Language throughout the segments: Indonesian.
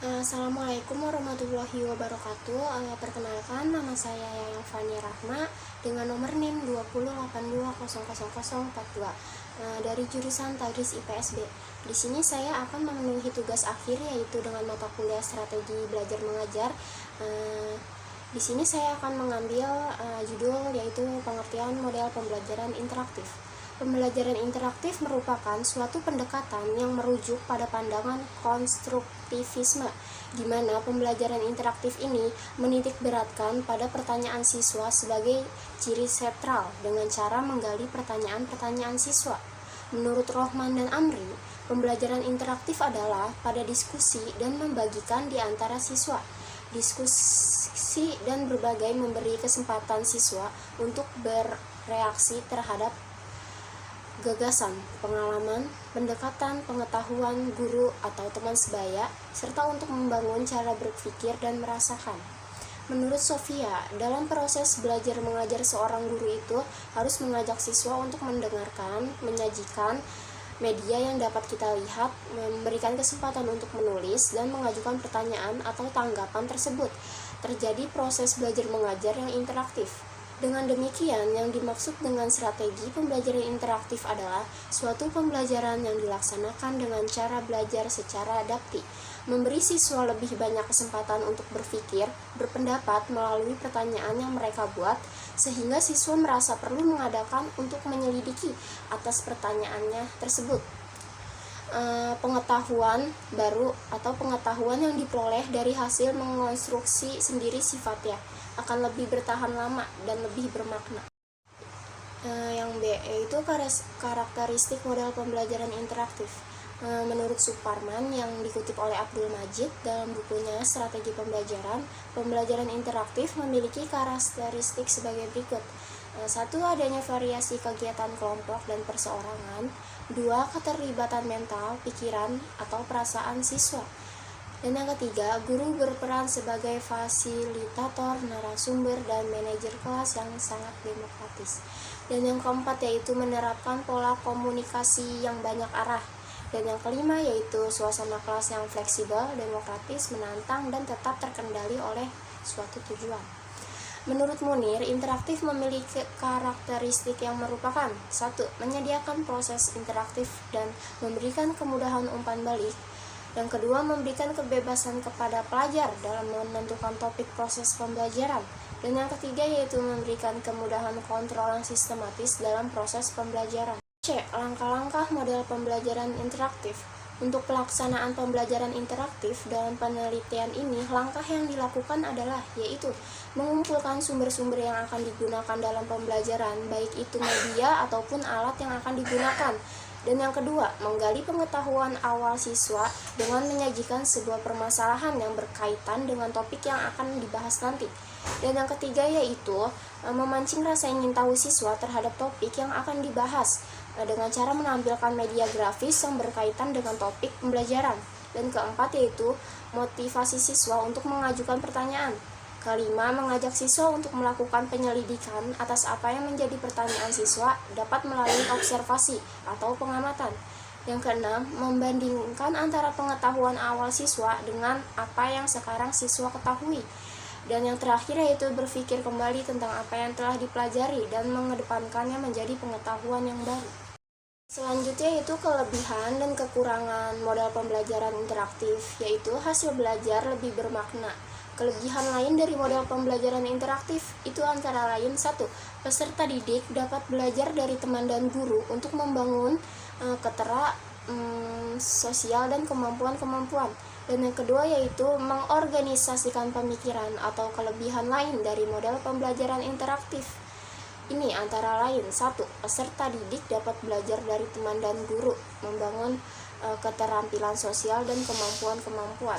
Assalamualaikum warahmatullahi wabarakatuh. Perkenalkan, nama saya Yayang Fani Rahma dengan nomor NIM 2082000042 dari jurusan Tadris IPSB. Di sini saya akan memenuhi tugas akhir, yaitu dengan mata kuliah strategi belajar mengajar. Di sini saya akan mengambil judul, yaitu pengertian model pembelajaran interaktif. Pembelajaran interaktif merupakan suatu pendekatan yang merujuk pada pandangan konstruktivisme, di mana pembelajaran interaktif ini menitik beratkan pada pertanyaan siswa sebagai ciri sentral dengan cara menggali pertanyaan-pertanyaan siswa. Menurut Rohman dan Amri, pembelajaran interaktif adalah pada diskusi dan membagikan di antara siswa. Diskusi dan berbagai memberi kesempatan siswa untuk bereaksi terhadap gagasan, pengalaman, pendekatan, pengetahuan guru atau teman sebaya, serta untuk membangun cara berpikir dan merasakan. Menurut Sofia, dalam proses belajar mengajar seorang guru itu harus mengajak siswa untuk mendengarkan, menyajikan media yang dapat kita lihat, memberikan kesempatan untuk menulis, dan mengajukan pertanyaan atau tanggapan tersebut. Terjadi proses belajar mengajar yang interaktif. Dengan demikian, yang dimaksud dengan strategi pembelajaran interaktif adalah suatu pembelajaran yang dilaksanakan dengan cara belajar secara adaptif, memberi siswa lebih banyak kesempatan untuk berpikir, berpendapat melalui pertanyaan yang mereka buat, sehingga siswa merasa perlu mengadakan untuk menyelidiki atas pertanyaannya tersebut. Pengetahuan baru atau pengetahuan yang diperoleh dari hasil mengonstruksi sendiri sifatnya akan lebih bertahan lama dan lebih bermakna. Yang B, yaitu karakteristik model pembelajaran interaktif. Menurut Suparman yang dikutip oleh Abdul Majid dalam bukunya Strategi Pembelajaran interaktif memiliki karakteristik sebagai berikut. 1. Adanya variasi kegiatan kelompok dan perseorangan. 2. Keterlibatan mental, pikiran, atau perasaan siswa. Dan yang ketiga, guru berperan sebagai fasilitator, narasumber, dan manajer kelas yang sangat demokratis. Dan yang keempat yaitu menerapkan pola komunikasi yang banyak arah. Dan yang kelima yaitu suasana kelas yang fleksibel, demokratis, menantang, dan tetap terkendali oleh suatu tujuan. Menurut Munir, interaktif memiliki karakteristik yang merupakan 1. Menyediakan proses interaktif dan memberikan kemudahan umpan balik. Yang kedua, memberikan kebebasan kepada pelajar dalam menentukan topik proses pembelajaran. Dan yang ketiga yaitu memberikan kemudahan kontrol yang sistematis dalam proses pembelajaran. C. Langkah-langkah model pembelajaran interaktif. Untuk pelaksanaan pembelajaran interaktif dalam penelitian ini, langkah yang dilakukan adalah yaitu mengumpulkan sumber-sumber yang akan digunakan dalam pembelajaran, baik itu media ataupun alat yang akan digunakan. Dan yang kedua, menggali pengetahuan awal siswa dengan menyajikan sebuah permasalahan yang berkaitan dengan topik yang akan dibahas nanti. Dan yang ketiga yaitu memancing rasa ingin tahu siswa terhadap topik yang akan dibahas dengan cara menampilkan media grafis yang berkaitan dengan topik pembelajaran. Dan keempat yaitu motivasi siswa untuk mengajukan pertanyaan. Kelima, mengajak siswa untuk melakukan penyelidikan atas apa yang menjadi pertanyaan siswa dapat melalui observasi atau pengamatan. Yang keenam, membandingkan antara pengetahuan awal siswa dengan apa yang sekarang siswa ketahui. Dan yang terakhir yaitu berpikir kembali tentang apa yang telah dipelajari dan mengedepankannya menjadi pengetahuan yang baru. Selanjutnya yaitu kelebihan dan kekurangan model pembelajaran interaktif, yaitu hasil belajar lebih bermakna. Kelebihan lain dari model pembelajaran interaktif itu antara lain 1. Peserta didik dapat belajar dari teman dan guru untuk membangun sosial dan kemampuan-kemampuan. Dan yang kedua yaitu mengorganisasikan pemikiran atau kelebihan lain dari model pembelajaran interaktif. Ini antara lain 1. Peserta didik dapat belajar dari teman dan guru, membangun keterampilan sosial dan kemampuan-kemampuan.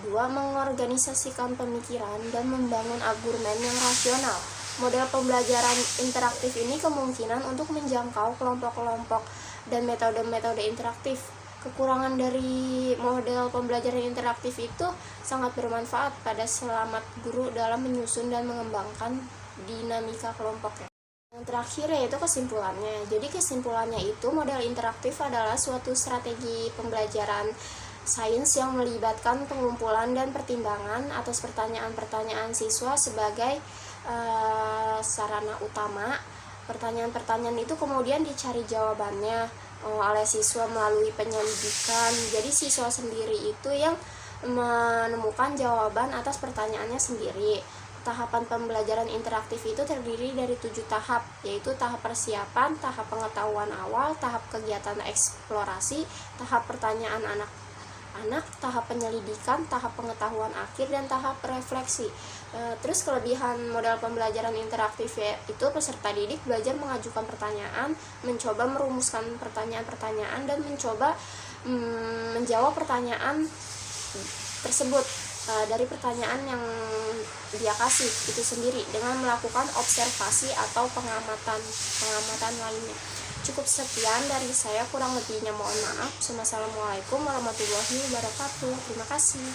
2. Mengorganisasikan pemikiran dan membangun argumen yang rasional. Model pembelajaran interaktif ini kemungkinan untuk menjangkau kelompok-kelompok dan metode-metode interaktif. Kekurangan dari model pembelajaran interaktif itu sangat bermanfaat pada selamat guru dalam menyusun dan mengembangkan dinamika kelompoknya. Yang terakhir yaitu kesimpulannya. Jadi kesimpulannya itu model interaktif adalah suatu strategi pembelajaran sains yang melibatkan pengumpulan dan pertimbangan atas pertanyaan-pertanyaan siswa sebagai sarana utama. Pertanyaan-pertanyaan itu kemudian dicari jawabannya oleh siswa melalui penyelidikan. Jadi siswa sendiri itu yang menemukan jawaban atas pertanyaannya sendiri. Tahapan pembelajaran interaktif itu terdiri dari 7 tahap, yaitu tahap persiapan, tahap pengetahuan awal, tahap kegiatan eksplorasi, tahap pertanyaan anak-anak, tahap penyelidikan, tahap pengetahuan akhir, dan tahap refleksi. Terus kelebihan model pembelajaran interaktif yaitu peserta didik belajar mengajukan pertanyaan, mencoba merumuskan pertanyaan-pertanyaan, dan mencoba menjawab pertanyaan tersebut dari pertanyaan yang dia kasih itu sendiri dengan melakukan observasi atau pengamatan lainnya. Cukup sekian dari saya, kurang lebihnya mohon maaf. Wassalamualaikum warahmatullahi wabarakatuh. Terima kasih.